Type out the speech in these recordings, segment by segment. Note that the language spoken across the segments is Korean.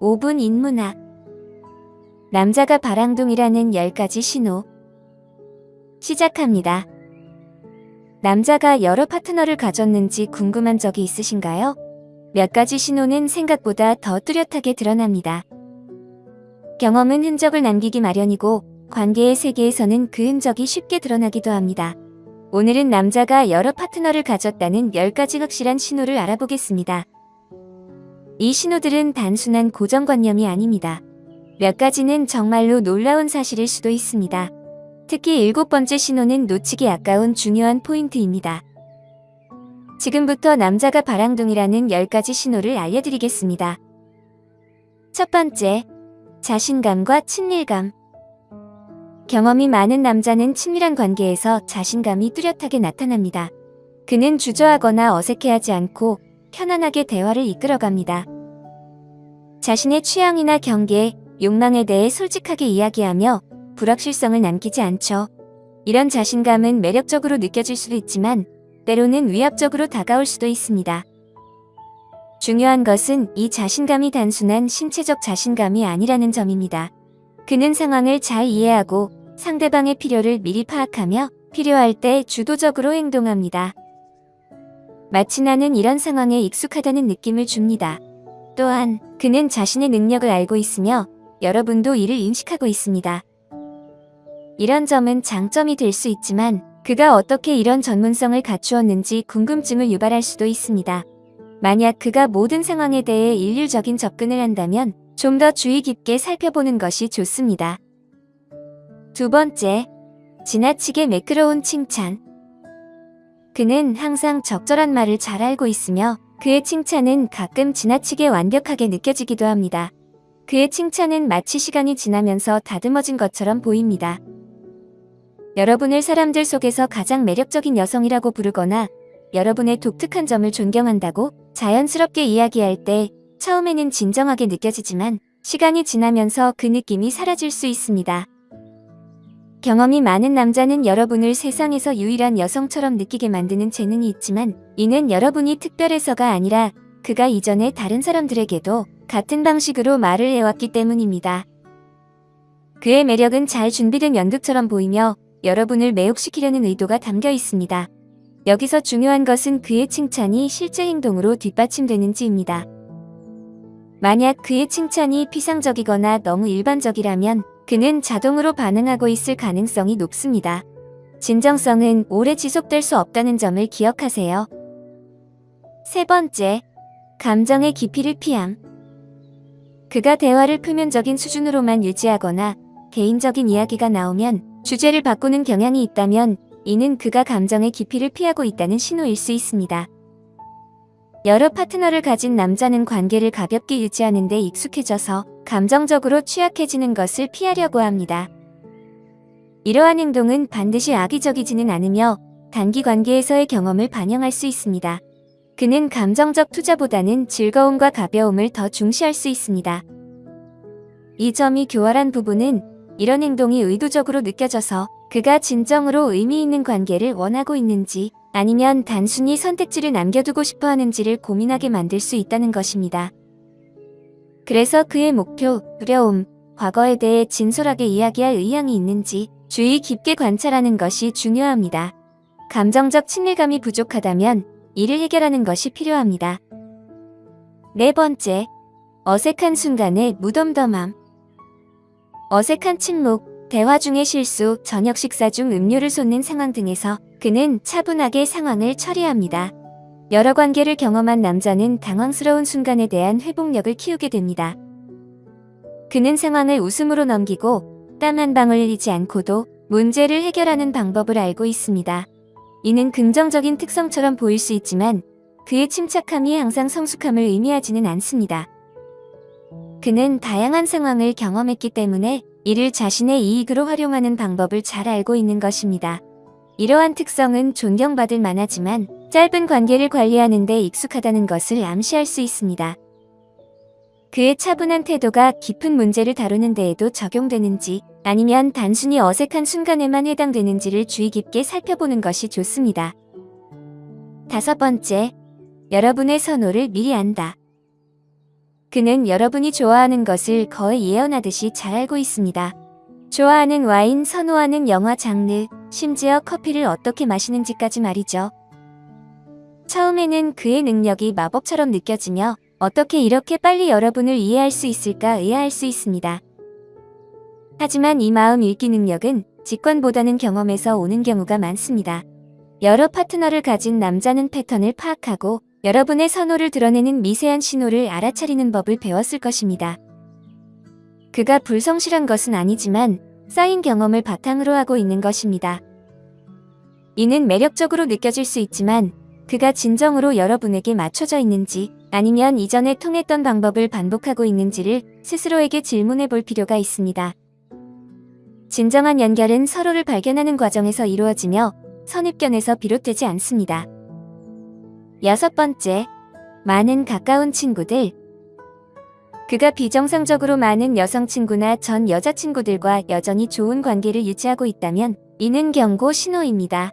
5분 인문학. 남자가 바랑둥이라는 10가지 신호. 시작합니다. 남자가 여러 파트너를 가졌는지 궁금한 적이 있으신가요? 몇 가지 신호는 생각보다 더 뚜렷하게 드러납니다. 경험은 흔적을 남기기 마련이고 관계의 세계에서는 그 흔적이 쉽게 드러나기도 합니다. 오늘은 남자가 여러 파트너를 가졌다는 10가지 확실한 신호를 알아보겠습니다. 이 신호들은 단순한 고정관념이 아닙니다. 몇 가지는 정말로 놀라운 사실일 수도 있습니다. 특히 7번째 신호는 놓치기 아까운 중요한 포인트입니다. 지금부터 남자가 바랑둥이라는 10가지 신호를 알려드리겠습니다. 첫 번째, 자신감과 친밀감. 경험이 많은 남자는 친밀한 관계에서 자신감이 뚜렷하게 나타납니다. 그는 주저하거나 어색해하지 않고 편안하게 대화를 이끌어갑니다. 자신의 취향이나 경계, 욕망에 대해 솔직하게 이야기하며 불확실성을 남기지 않죠. 이런 자신감은 매력적으로 느껴질 수도 있지만 때로는 위압적으로 다가올 수도 있습니다. 중요한 것은 이 자신감이 단순한 신체적 자신감이 아니라는 점입니다. 그는 상황을 잘 이해하고 상대방의 필요를 미리 파악하며 필요할 때 주도적으로 행동합니다. 마치 나는 이런 상황에 익숙하다는 느낌을 줍니다. 또한 그는 자신의 능력을 알고 있으며 여러분도 이를 인식하고 있습니다. 이런 점은 장점이 될 수 있지만 그가 어떻게 이런 전문성을 갖추었는지 궁금증을 유발할 수도 있습니다. 만약 그가 모든 상황에 대해 일률적인 접근을 한다면 좀 더 주의 깊게 살펴보는 것이 좋습니다. 두 번째, 지나치게 매끄러운 칭찬. 그는 항상 적절한 말을 잘 알고 있으며 그의 칭찬은 가끔 지나치게 완벽하게 느껴지기도 합니다. 그의 칭찬은 마치 시간이 지나면서 다듬어진 것처럼 보입니다. 여러분을 사람들 속에서 가장 매력적인 여성이라고 부르거나 여러분의 독특한 점을 존경한다고 자연스럽게 이야기할 때 처음에는 진정하게 느껴지지만 시간이 지나면서 그 느낌이 사라질 수 있습니다. 경험이 많은 남자는 여러분을 세상에서 유일한 여성처럼 느끼게 만드는 재능이 있지만 이는 여러분이 특별해서가 아니라 그가 이전에 다른 사람들에게도 같은 방식으로 말을 해왔기 때문입니다. 그의 매력은 잘 준비된 연극처럼 보이며 여러분을 매혹시키려는 의도가 담겨 있습니다. 여기서 중요한 것은 그의 칭찬이 실제 행동으로 뒷받침되는지입니다. 만약 그의 칭찬이 피상적이거나 너무 일반적이라면 그는 자동으로 반응하고 있을 가능성이 높습니다. 진정성은 오래 지속될 수 없다는 점을 기억하세요. 세 번째, 감정의 깊이를 피함. 그가 대화를 표면적인 수준으로만 유지하거나 개인적인 이야기가 나오면 주제를 바꾸는 경향이 있다면 이는 그가 감정의 깊이를 피하고 있다는 신호일 수 있습니다. 여러 파트너를 가진 남자는 관계를 가볍게 유지하는 데 익숙해져서 감정적으로 취약해지는 것을 피하려고 합니다. 이러한 행동은 반드시 악의적이지는 않으며 단기 관계에서의 경험을 반영할 수 있습니다. 그는 감정적 투자보다는 즐거움과 가벼움을 더 중시할 수 있습니다. 이 점이 교활한 부분은 이런 행동이 의도적으로 느껴져서 그가 진정으로 의미 있는 관계를 원하고 있는지 아니면 단순히 선택지를 남겨두고 싶어 하는지를 고민하게 만들 수 있다는 것입니다. 그래서 그의 목표, 두려움, 과거에 대해 진솔하게 이야기할 의향이 있는지 주의 깊게 관찰하는 것이 중요합니다. 감정적 친밀감이 부족하다면 이를 해결하는 것이 필요합니다. 네 번째, 어색한 순간의 무덤덤함. 어색한 침묵, 대화 중의 실수, 저녁 식사 중 음료를 쏟는 상황 등에서 그는 차분하게 상황을 처리합니다. 여러 관계를 경험한 남자는 당황스러운 순간에 대한 회복력을 키우게 됩니다. 그는 상황을 웃음으로 넘기고 땀 한 방울 흘리지 않고도 문제를 해결하는 방법을 알고 있습니다. 이는 긍정적인 특성처럼 보일 수 있지만 그의 침착함이 항상 성숙함을 의미하지는 않습니다. 그는 다양한 상황을 경험했기 때문에 이를 자신의 이익으로 활용하는 방법을 잘 알고 있는 것입니다. 이러한 특성은 존경받을 만하지만 짧은 관계를 관리하는 데 익숙하다는 것을 암시할 수 있습니다. 그의 차분한 태도가 깊은 문제를 다루는 데에도 적용되는지 아니면 단순히 어색한 순간에만 해당되는지를 주의 깊게 살펴보는 것이 좋습니다. 다섯 번째, 여러분의 선호를 미리 안다. 그는 여러분이 좋아하는 것을 거의 예언하듯이 잘 알고 있습니다. 좋아하는 와인, 선호하는 영화 장르, 심지어 커피를 어떻게 마시는지까지 말이죠. 처음에는 그의 능력이 마법처럼 느껴지며 어떻게 이렇게 빨리 여러분을 이해할 수 있을까 의아할 수 있습니다. 하지만 이 마음 읽기 능력은 직관보다는 경험에서 오는 경우가 많습니다. 여러 파트너를 가진 남자는 패턴을 파악하고 여러분의 선호를 드러내는 미세한 신호를 알아차리는 법을 배웠을 것입니다. 그가 불성실한 것은 아니지만 쌓인 경험을 바탕으로 하고 있는 것입니다. 이는 매력적으로 느껴질 수 있지만 그가 진정으로 여러분에게 맞춰져 있는지 아니면 이전에 통했던 방법을 반복하고 있는지를 스스로에게 질문해 볼 필요가 있습니다. 진정한 연결은 서로를 발견하는 과정에서 이루어지며 선입견에서 비롯되지 않습니다. 6번째, 많은 가까운 친구들. 그가 비정상적으로 많은 여성 친구나 전 여자친구들과 여전히 좋은 관계를 유지하고 있다면 이는 경고 신호입니다.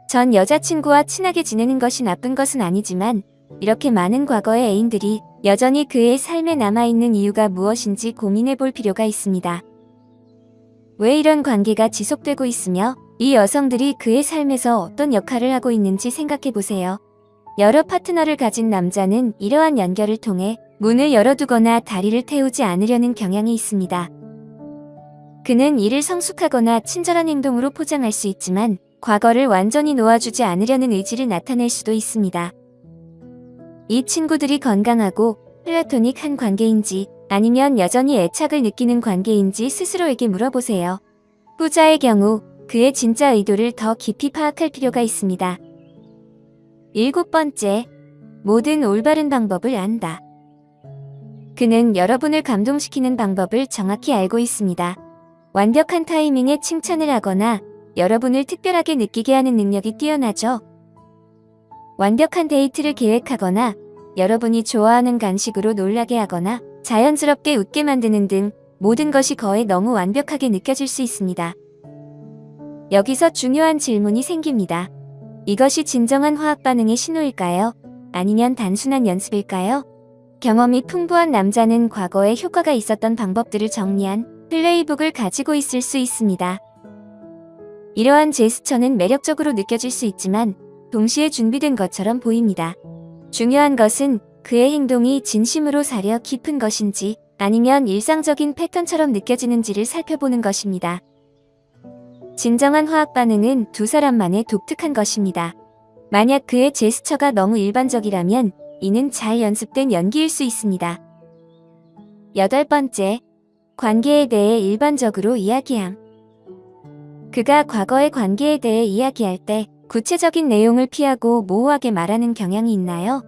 전 여자친구와 친하게 지내는 것이 나쁜 것은 아니지만 이렇게 많은 과거의 애인들이 여전히 그의 삶에 남아있는 이유가 무엇인지 고민해 볼 필요가 있습니다. 왜 이런 관계가 지속되고 있으며 이 여성들이 그의 삶에서 어떤 역할을 하고 있는지 생각해 보세요. 여러 파트너를 가진 남자는 이러한 연결을 통해 문을 열어두거나 다리를 태우지 않으려는 경향이 있습니다. 그는 이를 성숙하거나 친절한 행동으로 포장할 수 있지만 과거를 완전히 놓아주지 않으려는 의지를 나타낼 수도 있습니다. 이 친구들이 건강하고 플라토닉한 관계인지 아니면 여전히 애착을 느끼는 관계인지 스스로에게 물어보세요. 후자의 경우 그의 진짜 의도를 더 깊이 파악할 필요가 있습니다. 7번째, 모든 올바른 방법을 안다. 그는 여러분을 감동시키는 방법을 정확히 알고 있습니다. 완벽한 타이밍에 칭찬을 하거나 여러분을 특별하게 느끼게 하는 능력이 뛰어나죠. 완벽한 데이트를 계획하거나 여러분이 좋아하는 간식으로 놀라게 하거나 자연스럽게 웃게 만드는 등 모든 것이 거의 너무 완벽하게 느껴질 수 있습니다. 여기서 중요한 질문이 생깁니다. 이것이 진정한 화학 반응의 신호일까요? 아니면 단순한 연습일까요? 경험이 풍부한 남자는 과거에 효과가 있었던 방법들을 정리한 플레이북을 가지고 있을 수 있습니다. 이러한 제스처는 매력적으로 느껴질 수 있지만 동시에 준비된 것처럼 보입니다. 중요한 것은 그의 행동이 진심으로 사려 깊은 것인지 아니면 일상적인 패턴처럼 느껴지는지를 살펴보는 것입니다. 진정한 화학 반응은 두 사람만의 독특한 것입니다. 만약 그의 제스처가 너무 일반적이라면 이는 잘 연습된 연기일 수 있습니다. 8번째, 관계에 대해 일반적으로 이야기함. 그가 과거의 관계에 대해 이야기할 때 구체적인 내용을 피하고 모호하게 말하는 경향이 있나요?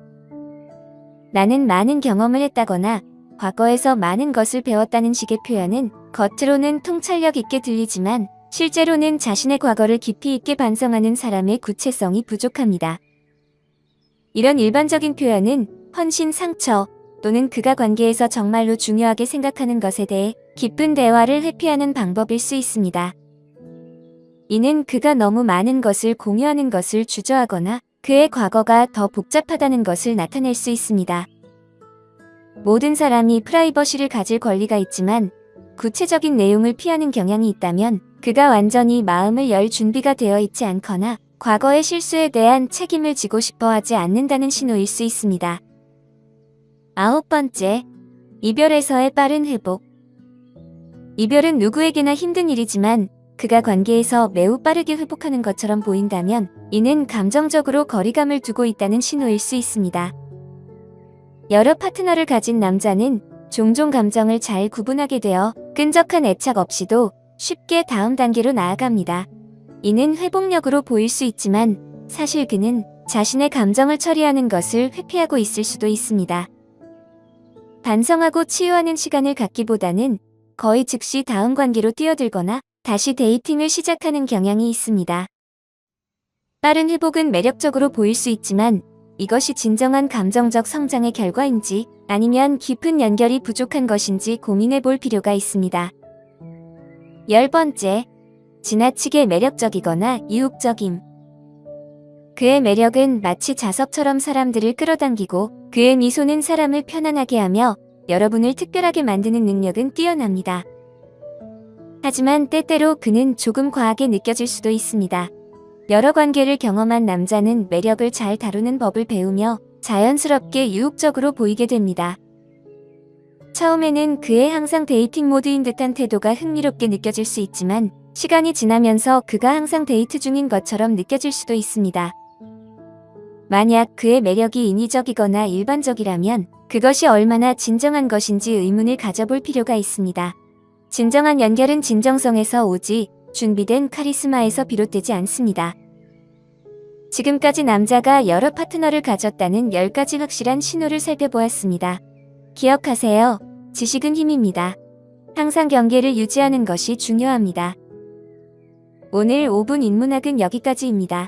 나는 많은 경험을 했다거나 과거에서 많은 것을 배웠다는 식의 표현은 겉으로는 통찰력 있게 들리지만 실제로는 자신의 과거를 깊이 있게 반성하는 사람의 구체성이 부족합니다. 이런 일반적인 표현은 헌신, 상처 또는 그가 관계에서 정말로 중요하게 생각하는 것에 대해 깊은 대화를 회피하는 방법일 수 있습니다. 이는 그가 너무 많은 것을 공유하는 것을 주저하거나 그의 과거가 더 복잡하다는 것을 나타낼 수 있습니다. 모든 사람이 프라이버시를 가질 권리가 있지만 구체적인 내용을 피하는 경향이 있다면 그가 완전히 마음을 열 준비가 되어 있지 않거나 과거의 실수에 대한 책임을 지고 싶어 하지 않는다는 신호일 수 있습니다. 9번째, 이별에서의 빠른 회복. 이별은 누구에게나 힘든 일이지만 그가 관계에서 매우 빠르게 회복하는 것처럼 보인다면 이는 감정적으로 거리감을 두고 있다는 신호일 수 있습니다. 여러 파트너를 가진 남자는 종종 감정을 잘 구분하게 되어 끈적한 애착 없이도 쉽게 다음 단계로 나아갑니다. 이는 회복력으로 보일 수 있지만 사실 그는 자신의 감정을 처리하는 것을 회피하고 있을 수도 있습니다. 반성하고 치유하는 시간을 갖기보다는 거의 즉시 다음 관계로 뛰어들거나 다시 데이팅을 시작하는 경향이 있습니다. 빠른 회복은 매력적으로 보일 수 있지만 이것이 진정한 감정적 성장의 결과인지 아니면 깊은 연결이 부족한 것인지 고민해 볼 필요가 있습니다. 10번째, 지나치게 매력적이거나 이국적임. 그의 매력은 마치 자석처럼 사람들을 끌어당기고 그의 미소는 사람을 편안하게 하며 여러분을 특별하게 만드는 능력은 뛰어납니다. 하지만 때때로 그는 조금 과하게 느껴질 수도 있습니다. 여러 관계를 경험한 남자는 매력을 잘 다루는 법을 배우며 자연스럽게 유혹적으로 보이게 됩니다. 처음에는 그의 항상 데이팅 모드인 듯한 태도가 흥미롭게 느껴질 수 있지만 시간이 지나면서 그가 항상 데이트 중인 것처럼 느껴질 수도 있습니다. 만약 그의 매력이 인위적이거나 일반적이라면 그것이 얼마나 진정한 것인지 의문을 가져볼 필요가 있습니다. 진정한 연결은 진정성에서 오지 준비된 카리스마에서 비롯되지 않습니다. 지금까지 남자가 여러 파트너를 가졌다는 10가지 확실한 신호를 살펴보았습니다. 기억하세요. 지식은 힘입니다. 항상 경계를 유지하는 것이 중요합니다. 오늘 5분 인문학은 여기까지입니다.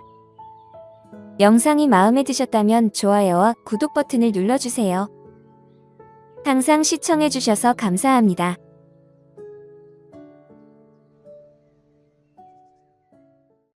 영상이 마음에 드셨다면 좋아요와 구독 버튼을 눌러주세요. 항상 시청해주셔서 감사합니다.